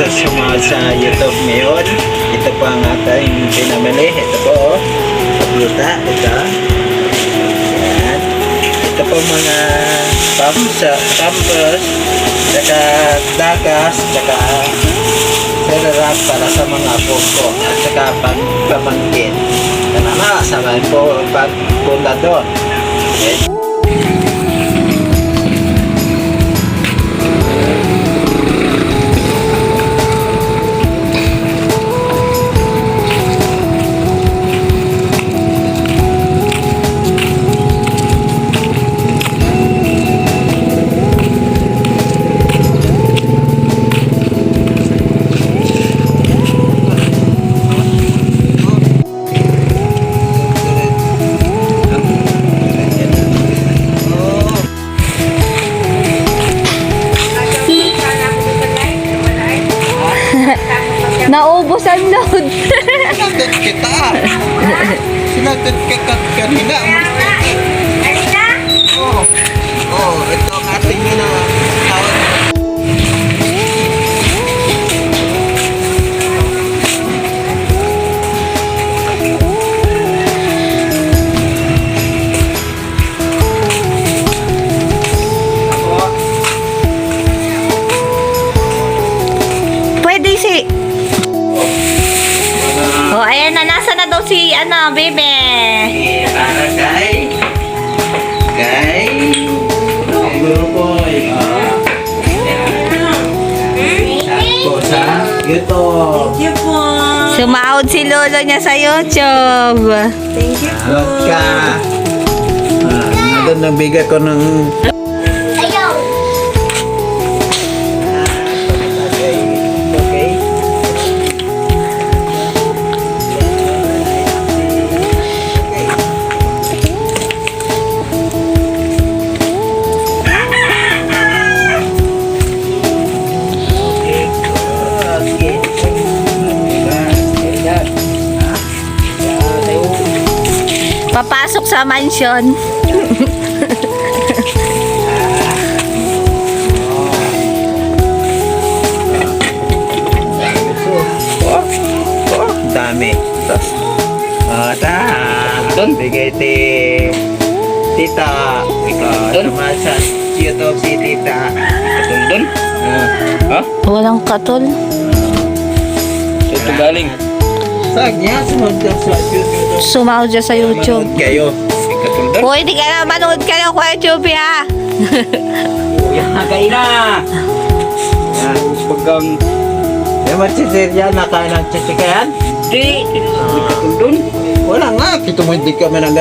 magsusumahal sa YouTube ngayon. Ito po ang ating pinamili. Ito po, pagluta. Ito. Ayan. Ito po mga pampers, saka dagas, saka serap para sa mga apo ko, at saka pamangkin. Kanana, sabay po pagpunta doon. Okay. Naubos ang load. Sinagad kita. Sinagad kita kanina. Kanina? Oo, ito ang ating tawag. Pwede si... Oh, ayan na. Nasa na daw si, bebe. Para kay Gurupoy. Tapos sa YouTube. Thank you po. Sumahod si lolo niya sa YouTube. Thank you po. Load ka. Nandun nagbigay ko ng Ayaw. okay. Papasok sa mansion. Dami. Doon. Bigay tita. Ikaw naman sa YouTube si tita. Doon? Ha? Walang katol. Ito galing. Sag niya, sumunod ka sa YouTube. Sumahod siya sa YouTube. Manood kayo. Katuldan? Hoy, di ka na manood ka ng YouTube, ha? Yan, kain na! Yan, pagkang... Yung matsisirya, nakain ng chichikayan? Di! Katuldan? Wala nga, kita mo hindi kami nang